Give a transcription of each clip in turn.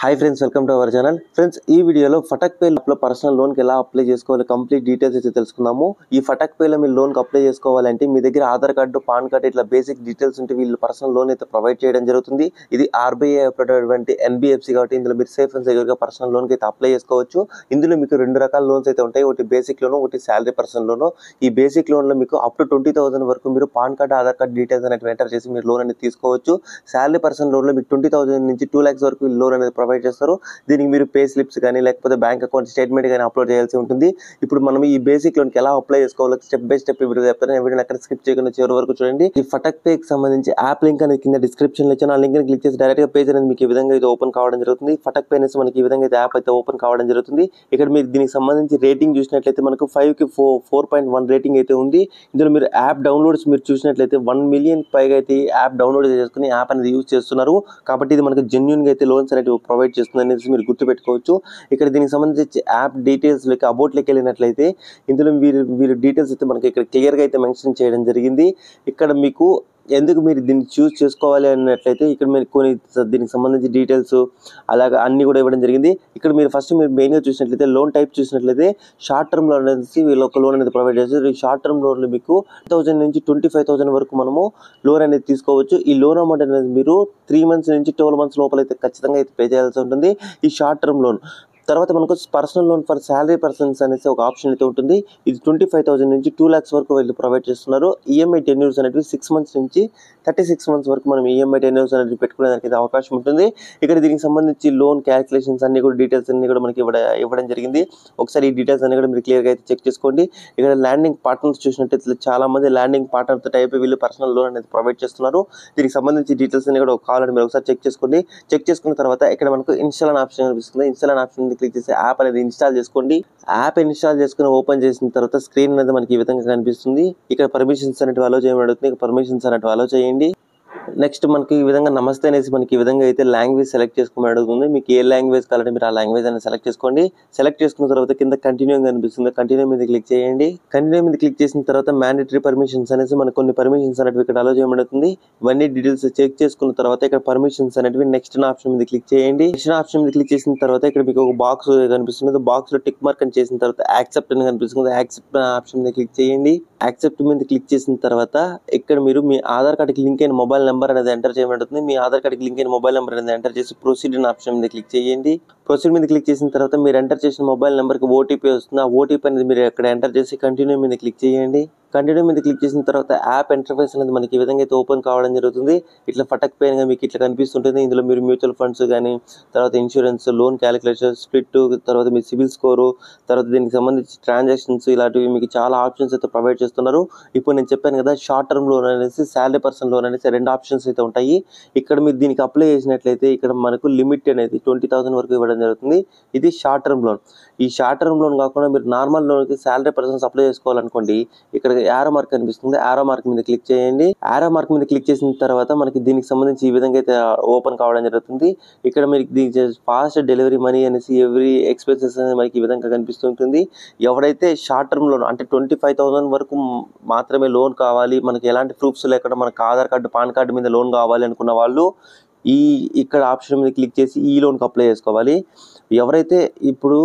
Hi friends, welcome to our channel. Friends, ఈ వీడియోలో ఫటక్ pay లో పర్సనల్ లోన్కి ఎలా అప్లై చేసుకోవాలి కంప్లీట్ డీటెయిల్స్ అయితే తెలుసుకుందాము. ఈ ఫటక్ పేలో మీరు లోన్కి అప్లై చేసుకోవాలంటే మీ దగ్గర ఆధార్ కార్డు, పాన్ కార్డు ఇట్లా బేసిక్ డీటెయిల్స్ ఉంటే వీళ్ళు పర్సనల్ లోన్ అయితే ప్రొవైడ్ చేయడం జరుగుతుంది. ఇది ఆర్బీఐ అటువంటి ఎన్బిఎఫ్సి కాబట్టి ఇందులో మీరు సేఫ్ అండ్ సెక్యూర్గా పర్సనల్ లోన్కి అయితే అప్లై చేసుకోవచ్చు. ఇందులో మీకు రెండు రకాల లోన్స్ అయితే ఉంటాయి. ఒకటి బేసిక్ లోను, ఒకటి శాలరీ పర్సనల్ లోను. ఈ బేసిక్ లోన్లో మీకు అప్ టు 20,000 వరకు మీరు pan card, Aadhaar card details అనేవి ఎంటర్ చేసి మీరు లోన్ అనేది తీసుకోవచ్చు. శాలరీ పర్సనల్ లోన్లో మీకు 20,000 నుంచి 2 lakhs వరకు లోన్ అనేది ప్రొవైడ్ చేస్తారు. దీనికి మీరు పే స్లిప్స్ కానీ లేకపోతే బ్యాంక్ అకౌంట్ స్టేట్మెంట్ కానీ అప్లోడ్ చేయాల్సి ఉంటుంది. ఇప్పుడు మనం ఈ బేసిక్ లోన్కి ఎలా అప్లై చేసుకోవాలో స్టెప్ బై స్టెప్ వీడియో చెప్తాను. వీడియోని అక్కడ స్కిప్ చేయకుండా చివరి వరకు చూడండి. ఈ ఫటక్ పేకి సంబంధించి యాప్ లింక్ అనేది కింద డిస్క్రిప్షన్ లో ఇచ్చాను. ఆ లింక్ ని క్లిక్ చేసి డైరెక్ట్ గా పేజ్ అనేది మీకు ఈ విధంగా అయితే ఓపెన్ కావడం జరుగుతుంది. ఫటక్ పే అనేసి మనకి ఈ విధంగా అయితే యాప్ అయితే ఓపెన్ కావడం జరుగుతుంది. ఇక్కడ మీరు దీనికి సంబంధించి రేటింగ్ చూసినట్లయితే మనకు 5 కి 4.1 రేటింగ్ అయితే ఉంది. ఇందులో మీరు యాప్ డౌన్లోడ్స్ మీరు చూసినట్లయితే 1 million పైగా అయితే యాప్ డౌన్లోడ్ చేసుకుని యాప్ అనేది యూజ్ చేస్తున్నారు. కాబట్టి ఇది మనకు జెన్యూన్ గా అయితే లోన్స్ అనేవి ప్రొవైడ్ చేస్తుంది అనేసి మీరు గుర్తుపెట్టుకోవచ్చు. ఇక్కడ దీనికి సంబంధించి యాప్ డీటెయిల్స్ లెక్క అబౌట్ లెక్క వెళ్ళినట్లయితే ఇందులో వీరు డీటెయిల్స్ అయితే మనకి ఇక్కడ క్లియర్గా అయితే మెన్షన్ చేయడం జరిగింది. ఇక్కడ మీకు ఎందుకు మీరు దీన్ని చూస్ చేసుకోవాలి అన్నట్లయితే ఇక్కడ మీరు కొన్ని దీనికి సంబంధించి డీటెయిల్స్ అలాగే అన్ని కూడా ఇవ్వడం జరిగింది. ఇక్కడ మీరు ఫస్ట్ మీరు మెయిన్గా చూసినట్లయితే లోన్ టైప్ చూసినట్లయితే షార్ట్ టర్మ్ లోన్ అనేది వీళ్ళు ఒక లోన్ అనేది ప్రొవైడ్ చేస్తారు. ఈ షార్ట్ టర్మ్ లోన్లు మీకు 1000 నుంచి 25,000 వరకు మనము లోన్ అనేది తీసుకోవచ్చు. ఈ లోన్ అమౌంట్ అనేది మీరు 3 months నుంచి 12 months లోపల అయితే ఖచ్చితంగా అయితే పే చేయాల్సి ఉంటుంది. ఈ షార్ట్ టర్మ్ లోన్ తర్వాత మనకు personal loan for salary persons అనేసి ఒక ఆప్షన్ అయితే ఉంటుంది. ఇది 25,000 నుంచి 2 lakhs వరకు వీళ్ళు ప్రొవైడ్ చేస్తున్నారు. ఈఎంఐ టెన్యూర్స్ అనేవి 6 months నుంచి 36 months వరకు మనం ఈఎంఐ టెన్యూర్స్ అనేది పెట్టుకునేదానికి అయితే అవకాశం ఉంటుంది. ఇక్కడ దీనికి సంబంధించి లోన్ క్యాలిక్యులేషన్స్ అన్ని కూడా డీటెయిల్స్ అన్ని కూడా మనకి ఇవ్వడం జరిగింది. ఒకసారి ఈ డీటెయిల్స్ అన్ని కూడా మీరు క్లియర్గా అయితే చెక్ చేసుకోండి. ఇక్కడ ల్యాండింగ్ పార్ట్నర్స్ చూసినట్టయితే చాలా మంది ల్యాండింగ్ పార్ట్నర్ టైప్ వీళ్ళు పర్సనల్ లోన్ అనేది ప్రొవైడ్ చేస్తున్నారు. దీనికి సంబంధించి డీటెయిల్స్ అన్ని కూడా కావాలంటే మీరు ఒకసారి చెక్ చేసుకోండి. చెక్ చేసుకున్న తర్వాత ఇక్కడ మనకు ఇన్స్టాల్ అనే ఆప్షన్ కనిపిస్తుంది. ఇన్స్టాల్ అనే ఆప్షన్ క్లిక్ చేసి యాప్ అనేది ఇన్స్టాల్ చేసుకోండి. యాప్ ఇన్స్టాల్ చేసుకుని ఓపెన్ చేసిన తర్వాత స్క్రీన్ అనేది మనకి ఈ విధంగా కనిపిస్తుంది. ఇక్కడ పర్మిషన్స్ అనేవి అలో చేయమని అడుగుతుంది. పర్మిషన్స్ అనేవి అలో చేయండి. నెక్స్ట్ మనకి ఈ విధంగా నమస్తే అనేసి మనకి ఈ విధంగా అయితే లాంగ్వేజ్ సెలెక్ట్ చేసుకోమని అడుగుతుంది. మీకు ఏ లాంగ్వేజ్ కావాలంటే మీరు ఆ లాంగ్వేజ్ అనేది సెలెక్ట్ చేసుకోండి. సెలెక్ట్ చేసుకున్న తర్వాత కింద కంటిన్యూ కనిపిస్తుంది. కంటిన్యూ మీద క్లిక్ చేయండి. కంటిన్యూ మీద క్లిక్ చేసిన తర్వాత మ్యాండేటరీ పర్మిషన్స్ అనేసి మనకు కొన్ని పర్మిషన్స్ అనేవి ఇక్కడ అలో చేయమని అడుగుతుంది. ఇవన్నీ డీటెయిల్స్ చెక్ చేసుకున్న తర్వాత ఇక్కడ పర్మిషన్స్ అనేవి నెక్స్ట్ ఆప్షన్ మీద క్లిక్ చేయండి. నెక్స్ట్ ఆప్షన్ మీద క్లిక్ చేసిన తర్వాత ఇక్కడ మీకు ఒక బాక్స్ కనిపిస్తుంది. బాక్స్ లో టిక్ మార్క్ అని చేసిన తర్వాత యాక్సెప్ట్ అని కనిపిస్తుంది. యాక్సెప్ట్ ఆప్షన్ మీద క్లిక్ చేయండి. యాక్సెప్ట్ మీద క్లిక్ చేసిన తర్వాత ఇక్కడ మీరు మీ ఆధార్ కార్డుకి లింక్ అయిన మొబైల్ నెంబర్ అనేది ఎంటర్ చేయబడుతుంది. మీ ఆధార్ కార్డుకి లింక్ అయిన మొబైల్ నెంబర్ అనేది ఎంటర్ చేసి ప్రొసీడ్ అనే ఆప్షన్ మీద క్లిక్ చేయండి. ప్రొసీడ్ మీద క్లిక్ చేసిన తర్వాత మీరు ఎంటర్ చేసిన మొబైల్ నెంబర్కి ఓటీపీ వస్తుంది. ఆ ఓటీపీ అనేది మీరు ఇక్కడ ఎంటర్ చేసి కంటిన్యూ మీద క్లిక్ చేయండి. కంటిన్యూ మీద క్లిక్ చేసిన తర్వాత యాప్ ఇంటర్ఫేస్ అనేది మనకి ఈ విధంగా అయితే ఓపెన్ కావడం జరుగుతుంది. ఇట్లా ఫటక్ పే మీకు ఇట్లా కనిపిస్తుంటుంది. ఇందులో మీరు మ్యూచువల్ ఫండ్స్ కానీ తర్వాత ఇన్సూరెన్స్, లోన్ క్యాలిక్యులేషన్, స్ప్లిట్, తర్వాత మీ సిబిల్ స్కోరు, తర్వాత దీనికి సంబంధించి ట్రాన్సాక్షన్స్ ఇలాంటివి మీకు చాలా ఆప్షన్స్ అయితే ప్రొవైడ్ చేస్తున్నారు. ఇప్పుడు నేను చెప్పాను కదా, షార్ట్ టర్మ్ లోన్ అనేసి శాలరీ పర్సనల్ లోన్ అనేసి 2 ఆప్షన్స్ అయితే ఉంటాయి. ఇక్కడ మీరు దీనికి అప్లై చేసినట్లయితే ఇక్కడ మనకు లిమిట్ అనేది 20,000 వరకు ఇవ్వడం జరుగుతుంది. ఇది షార్ట్ టర్మ్ లోన్. ఈ షార్ట్ టర్మ్ లోన్ కాకుండా మీరు నార్మల్ లోన్కి శాలరీ పర్సన్స్ అప్లై చేసుకోవాలనుకోండి, ఇక్కడ యారో మార్క్ కనిపిస్తుంది. యారో మార్క్ మీద క్లిక్ చేయండి. యారో మార్క్ మీద క్లిక్ చేసిన తర్వాత మనకి దీనికి సంబంధించి ఈ విధంగా అయితే ఓపెన్ కావడం జరుగుతుంది. ఇక్కడ మీకు ఫాస్ట్ డెలివరీ మనీ అనేసి ఎవ్రీ ఎక్స్పెన్సెస్ అనేది మనకి ఈ విధంగా కనిపిస్తుంటుంది. ఎవరైతే షార్ట్ టర్మ్ లోన్ అంటే 25,000 వరకు మాత్రమే లోన్ కావాలి, మనకి ఎలాంటి ప్రూఫ్స్ లేకుండా మనకు ఆధార్ కార్డు, పాన్ కార్డు మీద లోన్ కావాలి అనుకున్న వాళ్ళు ఇక్కడ ఆప్షన్ మీద క్లిక్ చేసి ఈ లోన్కి అప్లై చేసుకోవాలి. ఎవరైతే ఇప్పుడు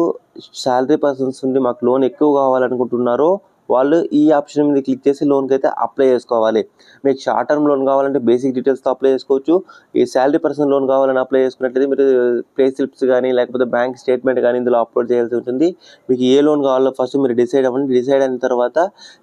శాలరీ పర్సన్స్ నుండి మాకు లోన్ ఎక్కువ కావాలనుకుంటున్నారో వాళ్ళు ఈ ఆప్షన్ మీద క్లిక్ చేసి లోన్కి అయితే అప్లై చేసుకోవాలి. మీకు షార్ట్ టర్మ్ లోన్ కావాలంటే బేసిక్ డీటెయిల్స్తో అప్లై చేసుకోవచ్చు. ఈ శాలరీ పర్సన్ లోన్ కావాలని అప్లై చేసుకున్నట్లయితే మీరు పే స్లిప్స్ కానీ లేకపోతే బ్యాంక్ స్టేట్మెంట్ కానీ ఇందులో అప్లోడ్ చేయాల్సి ఉంటుంది. మీకు ఏ లోన్ కావాలో ఫస్ట్ మీరు డిసైడ్ అవ్వండి. డిసైడ్ అయిన తర్వాత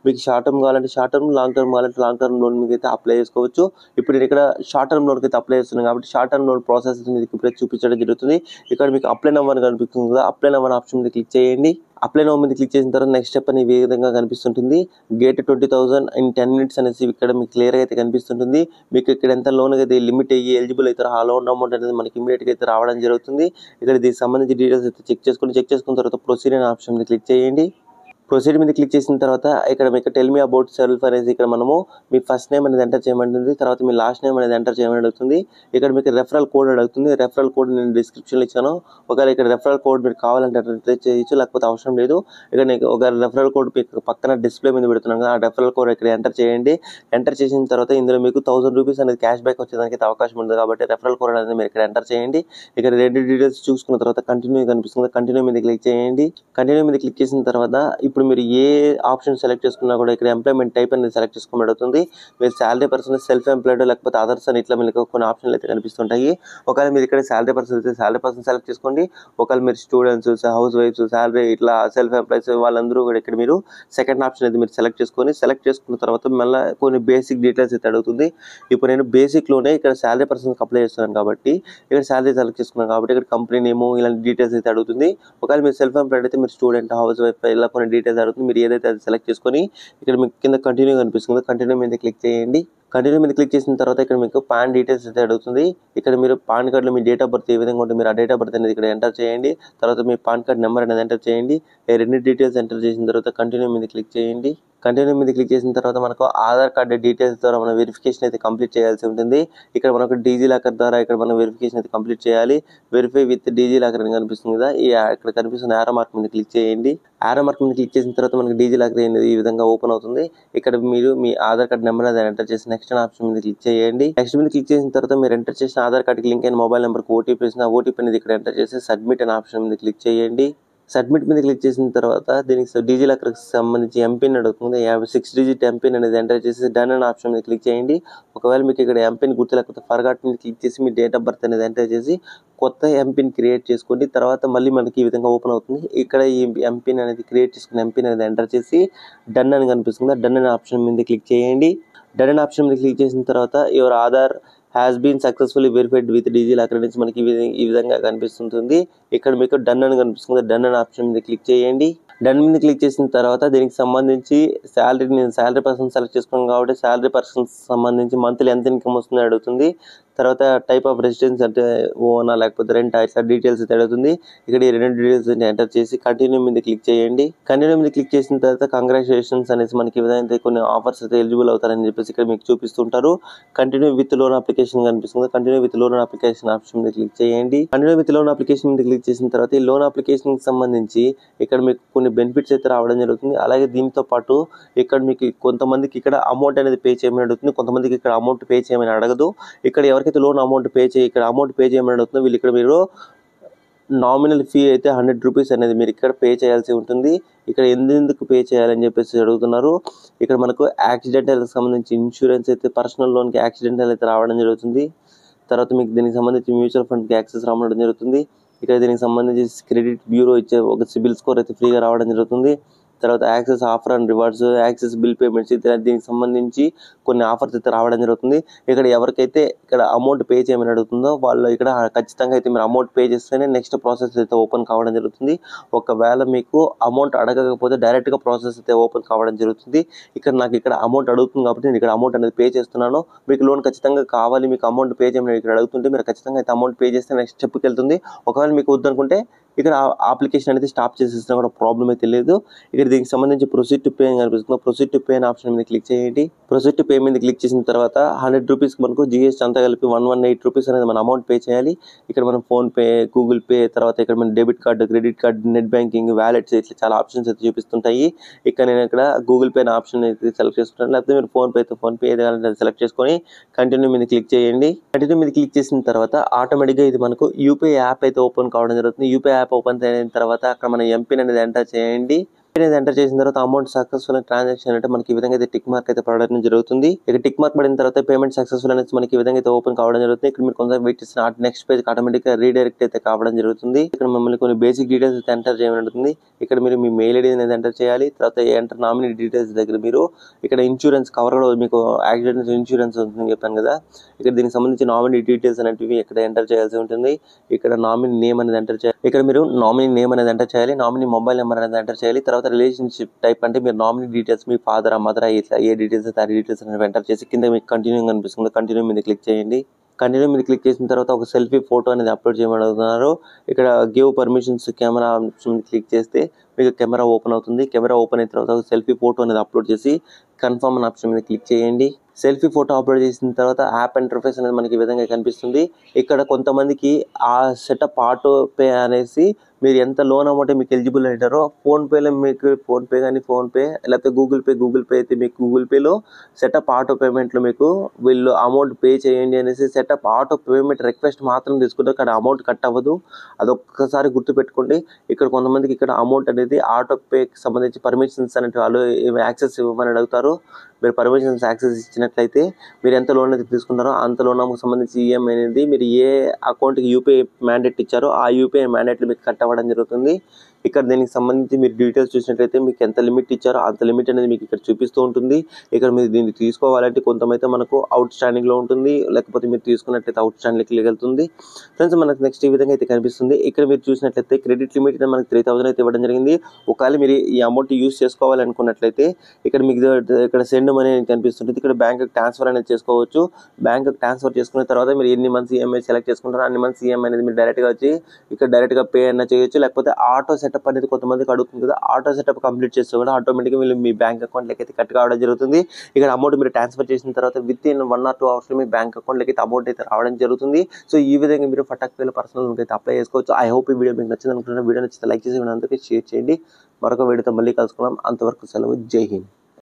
మీకు షార్ట్ టర్మ్ కావాలంటే షార్ట్ టర్మ్, లాంగ్ టర్మ్ కావాలంటే లాంగ్ టర్మ్ లోన్ మీకు అయితే అప్లై చేసుకోవచ్చు. ఇప్పుడు నేను ఇక్కడ షార్ట్ టర్మ్ లోన్కి అయితే అప్లై చేస్తున్నాను కాబట్టి షార్ట్ టర్మ్ లోన్ ప్రాసెస్ మీకు ఇప్పుడు చూపించడం జరుగుతుంది. ఇక్కడ మీకు అప్లై నవ్వని కనిపిస్తుంది కదా, అప్లై నవ్వని ఆప్షన్ మీద క్లిక్ చేయండి. అప్లై నౌ మీద క్లిక్ చేసిన తర్వాత నెక్స్ట్ స్టెప్ అని ఈ విధంగా కనిపిస్తుంటుంది. గేట్ 20,000 in 10 minutes అనేసి ఇక్కడ మీకు క్లియర్గా అయితే కనిపిస్తుంటుంది. మీకు ఇక్కడ ఎంత లోన్ అయితే లిమిట్ అయ్యి ఎలిజిబుల్ అవుతారో ఆ లోన్ అమౌంట్ అనేది మనకి ఇమీడియట్గా అయితే రావడం జరుగుతుంది. ఇక్కడ దీనికి సంబంధించి డీటెయిల్స్ అయితే చెక్ చేసుకున్న తర్వాత ప్రొసీడ్ అనే ఆప్షన్ మీద క్లిక్ చేయండి. ప్రొసీడ్ మీద క్లిక్ చేసిన తర్వాత ఇక్కడ మీకు టెల్ మీ అబౌట్ సెల్ఫ్ అనేది ఇక్కడ మనము మీ ఫస్ట్ నేమ్ అనేది ఎంటర్ చేయమంటుంది, తర్వాత మీ లాస్ట్ నేమ్ అనేది ఎంటర్ చేయమని అడుగుతుంది. ఇక్కడ మీకు రెఫరల్ కోడ్ అడుగుతుంది. రెఫరల్ కోడ్ నేను డిస్క్రిప్షన్లో ఇచ్చాను. ఒకవేళ ఇక్కడ రెఫరల్ కోడ్ మీరు కావాలంటే ఎంటర్ చేయొచ్చు, లేకపోతే అవసరం లేదు. ఇక్కడ నీకు ఒక రెఫరల్ కోడ్ మీకు పక్కన డిస్ప్లే మీద పెడుతున్నాను కదా, ఆ రెఫరల్ కోడ్ ఇక్కడ ఎంటర్ చేయండి. ఎంటర్ చేసిన తర్వాత ఇందులో మీకు 1000 రూపీస్ అనేది క్యాష్ బ్యాక్ వచ్చేదానికి అవకాశం ఉంది కాబట్టి రెఫరల్ కోడ్ అనేది మీరు ఇక్కడ ఎంటర్ చేయండి. ఇక్కడ రెండు డీటెయిల్స్ చూసుకున్న తర్వాత కంటిన్యూ కనిపిస్తుంది, కంటిన్యూ మీద క్లిక్ చేయండి. కంటిన్యూ మీద క్లిక్ చేసిన తర్వాత ఇప్పుడు మీరు ఏ ఆప్షన్ సెలెక్ట్ చేసుకున్నా కూడా ఇక్కడ ఎంప్లాయ్మెంట్ టైప్ అనేది సెలెక్ట్ చేసుకోమని అడుగుతుంది. మీరు శాలరీ పర్సన్, సెల్ఫ్ ఎంప్లాయిడ్, లేకపోతే అదర్స్ అని ఇట్లా మీకు కొన్ని ఆప్షన్లు అయితే కనిపిస్తుంటాయి. ఒకవేళ మీరు ఇక్కడ శాలరీ పర్సన్ అయితే శాలరీ పర్సన్ సెలెక్ట్ చేసుకోండి. ఒకవేళ మీరు స్టూడెంట్స్, హౌస్ వైఫ్స్, శాలరీ ఇట్లా సెల్ఫ్ ఎంప్లాయీస్ వాళ్ళందరూ కూడా ఇక్కడ మీరు సెకండ్ ఆప్షన్ అయితే మీరు సెలెక్ట్ చేసుకున్న తర్వాత మళ్ళీ కొన్ని బేసిక్ డీటెయిల్స్ అయితే అడుగుతుంది. ఇప్పుడు నేను బేసిక్లోనే ఇక్కడ శాలరీ పర్సన్కి అప్లై చేస్తున్నాను కాబట్టి ఇక్కడ శాలరీ సెలెక్ట్ చేసుకున్నాను కాబట్టి ఇక్కడ కంపెనీ నేము ఇలాంటి డీటెయిల్స్ అయితే అడుగుతుంది. ఒకవేళ మీరు సెల్ఫ్ ఎంప్లాయిడ్ అయితే మీరు స్టూడెంట్, హౌస్ వైఫ్ ఇలా కొన్ని డీటెయిల్స్ అడుగుతుంది. మీరు ఏదైతే అది సెలెక్ట్ చేసుకొని ఇక్కడ మీకు కింద కంటిన్యూ కనిపిస్తుందో కంటిన్యూ మీద క్లిక్ చేయండి. కంటిన్యూ మీద క్లిక్ చేసిన తర్వాత ఇక్కడ మీకు పాన్ డీటెయిల్స్ అయితే అడుగుతుంది. ఇక్కడ మీరు పాన్ కార్డులో మీ డేట్ ఆఫ్ బర్త్ ఏ విధంగా ఉంటే మీరు ఆ డేట్ ఆఫ్ బర్త్ అనేది ఇక్కడ ఎంటర్ చేయండి. తర్వాత మీ పాన్ కార్డ్ నెంబర్ అనేది ఎంటర్ చేయండి. ఈ రెండు డీటెయిల్స్ ఎంటర్ చేసిన తర్వాత కంటిన్యూ మీద క్లిక్ చేయండి. కంటిన్యూ మీద క్లిక్ చేసిన తర్వాత మనకు ఆధార్ కార్డు డీటెయిల్స్ ద్వారా మనం వెరిఫికేషన్ అయితే కంప్లీట్ చేయాల్సి ఉంటుంది. ఇక్కడ మనకు డీజీ లాకర్ ద్వారా ఇక్కడ మనం వెరిఫికేషన్ అయితే కంప్లీట్ చేయాలి. వెరిఫై విత్ డీజీ లాకర్ అని కనిపిస్తుంది కదా, ఇక్కడ కనిపిస్తున్న యారో మార్క్ మీద క్లిక్ చేయండి. యారో మార్క్ మీద క్లిక్ చేసిన తర్వాత మనకి డీజీ లాకర్ అనేది ఈ విధంగా ఓపెన్ అవుతుంది. ఇక్కడ మీరు మీ ఆధార్ కార్డ్ నెంబర్ అనేది ఎంటర్ చేసి నెక్స్ట్ ఆప్షన్ మీద క్లిక్ చేయండి. నెక్స్ట్ మీద క్లిక్ చేసిన తర్వాత మీరు ఎంటర్ చేసిన ఆధార్ కార్డుకి లింక్ అయిన మొబైల్ నెంబర్కి ఓటీపీ వేసిన ఓటీపీ అనేది ఇక్కడ ఎంటర్ చేసి సబ్మిట్ అనే ఆప్షన్ మీద క్లిక్ చేయండి. సబ్మిట్ మీద క్లిక్ చేసిన తర్వాత దీనికి డీజీ లాకర్కి సంబంధించి ఎంపిన్ అడుగుతుంది. 6 డిజిట్ ఎంపిన్ అనేది ఎంటర్ చేసి డన్ అనే ఆప్షన్ మీద క్లిక్ చేయండి. ఒకవేళ మీకు ఇక్కడ ఎంపిన్ గుర్తు లేకపోతే ఫర్గాట్ మీద క్లిక్ చేసి మీ డేట్ ఆఫ్ బర్త్ అనేది ఎంటర్ చేసి కొత్త ఎంపిన్ క్రియేట్ చేసుకోండి. తర్వాత మళ్ళీ మనకి ఈ విధంగా ఓపెన్ అవుతుంది. ఇక్కడ ఈ ఎంపిన్ అనేది క్రియేట్ చేసుకున్న ఎంపిన్ అనేది ఎంటర్ చేసి డన్ అని కనిపిస్తుంది. డన్ అనే ఆప్షన్ మీద క్లిక్ చేయండి. డన్ అనే ఆప్షన్ మీద క్లిక్ చేసిన తర్వాత your Aadhaar has been successfully verified with DigiLocker నుంచి మనకి ఈ విధంగా కనిపిస్తుంటుంది. ఇక్కడ మీకు డన్ అని కనిపిస్తుంది. డన్ అనే ఆప్షన్ మీద క్లిక్ చేయండి. డన్ మీద క్లిక్ చేసిన తర్వాత దీనికి సంబంధించి నేను శాలరీ పర్సన్ సెలెక్ట్ చేసుకున్నాను కాబట్టి శాలరీ పర్సన్ సంబంధించి మంత్లీ ఎంత ఇన్కమ్ వస్తుందో అడుగుతుంది. తర్వాత టైప్ ఆఫ్ రెసిడెన్స్ అంటే ఓనా లేకపోతే రెంట్ ఇట్లా డీటెయిల్స్ అయితే అడుగుతుంది. ఇక్కడ ఈ రెండు డీటెయిల్స్ ఎంటర్ చేసి కంటిన్యూ మీద క్లిక్ చేయండి. కంటిన్యూ మీద క్లిక్ చేసిన తర్వాత కంగ్రాచులేషన్స్ అనేసి మనకి ఈ విధంగా కొన్ని ఆఫర్స్ అయితే ఎలిజిబుల్ అవుతారని చెప్పేసి ఇక్కడ మీకు చూపిస్తుంటారు. కంటిన్యూ విత్ లోన్ అప్లికేషన్ కనిపిస్తుంది. Continue with loan application option మీద క్లిక్ చేయండి. కంటిన్యూ విత్ లోన్ అప్లికేషన్ మీద క్లిక్ చేసిన తర్వాత ఈ లోన్ అప్లికేషన్ కి సంబంధించి ఇక్కడ మీకు కొన్ని బెనిఫిట్స్ అయితే రావడం జరుగుతుంది. అలాగే దీంతో పాటు ఇక్కడ మీకు కొంతమందికి ఇక్కడ అమౌంట్ అనేది పే చేయమని అడుగుతుంది, కొంతమందికి ఇక్కడ అమౌంట్ పే చేయమని అడగదు. ఇక్కడ ఎవరికైతే లోన్ అమౌంట్ ఇక్కడ అమౌంట్ పే చేయమని అడుగుతుందో వీళ్ళు ఇక్కడ మీరు నామినల్ ఫీ అయితే 100 రూపీస్ అనేది మీరు ఇక్కడ పే చేయాల్సి ఉంటుంది. ఇక్కడ ఎందుకు పే చేయాలని చెప్పేసి అడుగుతున్నారు. ఇక్కడ మనకు యాక్సిడెంటల్ సంబంధించి ఇన్సూరెన్స్ అయితే పర్సనల్ లోన్కి యాక్సిడెంటల్ అయితే రావడం జరుగుతుంది. తర్వాత మీకు దీనికి సంబంధించి మ్యూచువల్ ఫండ్కి యాక్సెస్ రావడం జరుగుతుంది. ఇక్కడ దీనికి సంబంధించి క్రెడిట్ బ్యూరో ఇచ్చే ఒక సిబిల్ స్కోర్ అయితే ఫ్రీగా రావడం జరుగుతుంది. తర్వాత access offer and rewards, access bill payments దీనికి సంబంధించి కొన్ని ఆఫర్స్ అయితే రావడం జరుగుతుంది. ఇక్కడ ఎవరికైతే ఇక్కడ అమౌంట్ పే చేయమని అడుగుతుందో వాళ్ళు ఇక్కడ ఖచ్చితంగా అయితే మీరు అమౌంట్ పే చేస్తేనే నెక్స్ట్ ప్రాసెస్ అయితే ఓపెన్ కావడం జరుగుతుంది. ఒకవేళ మీకు అమౌంట్ అడగకపోతే డైరెక్ట్గా ప్రాసెస్ అయితే ఓపెన్ కావడం జరుగుతుంది. నాకు ఇక్కడ అమౌంట్ అడుగుతుంది కాబట్టి నేను ఇక్కడ అమౌంట్ అనేది పే చేస్తున్నాను. మీకు లోన్ ఖచ్చితంగా కావాలి, మీకు అమౌంట్ పే చేయమని ఇక్కడ అడుగుతుంటే మీరు ఖచ్చితంగా అయితే అమౌంట్ పే చేస్తే నెక్స్ట్ స్టెప్కి వెళ్తుంది. ఒకవేళ మీకు వద్దనుకుంటే ఇక్కడ అప్లికేషన్ అనేది స్టాప్ చేసేసినా కూడా ప్రాబ్లం అయితే లేదు. ఇక్కడ దీనికి సంబంధించి ప్రొసీడ్ టు పే అని కనిపిస్తుంది. ప్రొసీడ్ టు పే అనే ఆప్షన్ మీద క్లిక్ చేయండి. ప్రొసీడ్ టు పే మీద క్లిక్ చేసిన తర్వాత 100 రూపీస్కి మనకు జిఎస్టీ అంతా కలిపి 118 రూపీస్ అనేది మన అమౌంట్ పే చేయాలి. ఇక్కడ మనం ఫోన్పే, గూగుల్ పే, తర్వాత ఇక్కడ మన debit card, credit card, net banking, wallets ఇట్లా చాలా ఆప్షన్స్ అయితే చూపిస్తుంటాయి. నేను ఇక్కడ గూగుల్ పే అనే ఆప్షన్ అయితే సెలెక్ట్ చేసుకుంటాను. లేకపోతే మీరు ఫోన్పే అయితే ఫోన్పే ఏదైనా సెలెక్ట్ చేసుకొని కంటిన్యూ మీద క్లిక్ చేయండి. కంటిన్యూ మీద క్లిక్ చేసిన తర్వాత ఆటోమేటిక్గా ఇది మనకు యూపీఐ యాప్ అయితే ఓపెన్ కావడం జరుగుతుంది. యూపీఐ యాప్ ఓపెన్ అయిన తర్వాత అక్కడ మన ఎంపిన్ అనేది ఎంటర్ చేయండి. ఎంటర్ చేసిన తర్వాత అమౌంట్ సక్సెస్ఫుల్ ట్రాన్సాక్షన్ అంటే మనకి ఈ విధంగా అయితే టిక్ మార్క్ అయితే పడడం జరుగుతుంది. ఇక్కడ టిక్ మార్క్ పడిన తర్వాత పేమెంట్ సక్సెస్ఫుల్ అనేది మనకి ఈ విధంగా అయితే ఓపెన్ కావడం జరుగుతుంది. ఇక్కడ మీరు కొంచెం వెయిట్ చేసిన నెక్స్ట్ పేజ్ ఆటోమేటిక్ గా రీడైరెక్ట్ అయితే కావడం జరుగుతుంది. ఇక్కడ మమ్మల్ని కొన్ని బేసిక్ డీటెయిల్స్ అయితే ఎంటర్ చేయడం జరుగుతుంది. ఇక్కడ మీరు మీ మెయిల్ ఐడి అనేది ఎంటర్ చేయాలి. తర్వాత ఎంటర్ నామినీ డీటెయిల్స్ దగ్గర మీరు ఇక్కడ ఇన్సూరెన్స్ కవర్ కూడా మీకు యాక్సిడెంట్ ఇన్సూరెన్స్ ఉంటుందని చెప్పాను కదా, ఇక్కడ దీనికి సంబంధించి నామినీ డీటెయిల్స్ అనేవి ఇక్కడ ఎంటర్ చేయాల్సి ఉంటుంది. ఇక్కడ నామినీ నేమ్ అనేది ఎంటర్ చేయాలి. ఇక్కడ మీరు నామినీ నేమ్ అనేది ఎంటర్ చేయాలి. నామినీ మొబైల్ నెంబర్ అనేది ఎంటర్ చేయాలి. తర్వాత రిలేషన్షిప్ టైప్ అంటే మీరు నామినీ డీటెయిల్స్ మీ ఫాదర్, మదర్ ఇట్లా ఏ డీటెయిల్స్ ఆ డీటెయిల్స్ అనేవి ఎంటర్ చేసి కింద మీకు కంటిన్యూ కనిపిస్తుంది. కంటిన్యూ మీద క్లిక్ చేయండి. కంటిన్యూ మీద క్లిక్ చేసిన తర్వాత ఒక సెల్ఫీ ఫోటో అనేది అప్లోడ్ చేయమని అడుగుతున్నారు. ఇక్కడ give permissions camera option click చేస్తే మీకు కెమెరా ఓపెన్ అవుతుంది. కెమెరా ఓపెన్ అయిన తర్వాత ఒక సెల్ఫీ ఫోటో అనేది అప్లోడ్ చేసి కన్ఫర్మ్ అనే ఆప్షన్ మీద క్లిక్ చేయండి. సెల్ఫీ ఫోటో అప్లోడ్ చేసిన తర్వాత యాప్ ఇంటర్ఫేస్ అనేది మనకి ఈ విధంగా కనిపిస్తుంది. ఇక్కడ కొంతమందికి ఆ సెటప్ ఆటో పే అనేసి మీరు ఎంత లోన్ అమౌంట్ మీకు ఎలిజిబుల్ అంటారో ఫోన్పేలో మీకు ఫోన్పే కానీ ఫోన్పే లేకపోతే గూగుల్ పే అయితే మీకు గూగుల్ పేలో సెటప్ ఆటో పేమెంట్లో మీకు వీళ్ళు అమౌంట్ పే చేయండి అనేసి సెటప్ ఆటో పేమెంట్ రిక్వెస్ట్ మాత్రం తీసుకుంటారు. ఇక్కడ అమౌంట్ కట్ అవ్వదు. అదొక్కసారి గుర్తుపెట్టుకోండి. ఇక్కడ కొంతమందికి ఇక్కడ అమౌంట్ అనేది ఆటో పేకి సంబంధించి పర్మిషన్స్ అనేవి వాళ్ళు యాక్సెస్ ఇవ్వమని అడుగుతారు. మీరు పర్మిషన్స్ యాక్సెస్ ఇచ్చినట్లయితే మీరు ఎంత లోన్ అయితే తీసుకున్నారో అంత లోన్ సంబంధించి ఈఎంఐ అనేది మీరు ఏ అకౌంట్కి యూపీఐ మ్యాండేట్ ఇచ్చారో ఆ యూపీఐ మ్యాండేట్లు మీకు కట్ అవ్వడం జరుగుతుంది. ఇక్కడ దీనికి సంబంధించి మీరు డీటెయిల్స్ చూసినట్లయితే మీకు ఎంత లిమిట్ ఇచ్చారో అంత లిమిట్ అనేది మీకు ఇక్కడ చూపిస్తూ ఉంటుంది. ఇక్కడ మీరు దీన్ని తీసుకోవాలంటే కొంతమైతే మనకు అవుట్ స్టాండింగ్లో ఉంటుంది, లేకపోతే మీరు తీసుకున్నట్లయితే అవుట్ స్టాండింగ్కి వెళ్తుంది. ఫ్రెండ్స్ మనకు నెక్స్ట్ ఈ విధంగా అయితే కనిపిస్తుంది. ఇక్కడ మీరు చూసినట్లయితే క్రెడిట్ లిమిట్ మనకు 3000 అయితే ఇవ్వడం జరిగింది. ఒకవేళ మీరు ఈ అమౌంట్ యూస్ చేసుకోవాలనుకున్నట్లయితే ఇక్కడ మీకు ఇక్కడ సెండ్ మనీ అనేది కనిపిస్తుంటుంది. ఇక్కడ బ్యాంక్ ట్రాన్స్ఫర్ అనేది చేసుకోవచ్చు. బ్యాంక్ ట్రాన్స్ఫర్ చేసుకున్న తర్వాత మీరు ఎన్ని మంత్స్ ఈఎంఐ సెలెక్ట్ చేసుకుంటారో అన్ని మంత్స్ ఈఎంఐ అనేది మీరు డైరెక్ట్గా వచ్చి ఇక్కడ డైరెక్ట్గా పే అయినా చేయొచ్చు. లేకపోతే ఆటో సెటప్ అనేది కొంతమందికి అడుగుతుంది కదా, ఆటో సెటప్ కంప్లీట్ చేస్తే కూడా ఆటోమేటిక్గా వీళ్ళు మీ బ్యాంక్ అకౌంట్లోకి అయితే కట్ కావడం జరుగుతుంది. ఇక్కడ అమౌంట్ మీరు ట్రాన్స్ఫర్ చేసిన తర్వాత with in 1 or 2 hours me bank అకౌంట్లోకి అయితే అమౌంట్ అయితే రావడం జరుగుతుంది. సో ఈ విధంగా మీరు ఫటాక్ పేలో పర్సనల్ లోన్కి అయితే అప్లై చేసుకోవచ్చు. ఐ హోప్ ఈ వీడియో మీకు నచ్చింది అనుకుంటున్నాను. వీడియో నచ్చితే లైక్ చేసి అందరికీ షేర్ చేయండి. మరొక వీడియోతో మళ్ళీ కలుసుకున్నాం. అంతవరకు సెలవు. జై హింద్.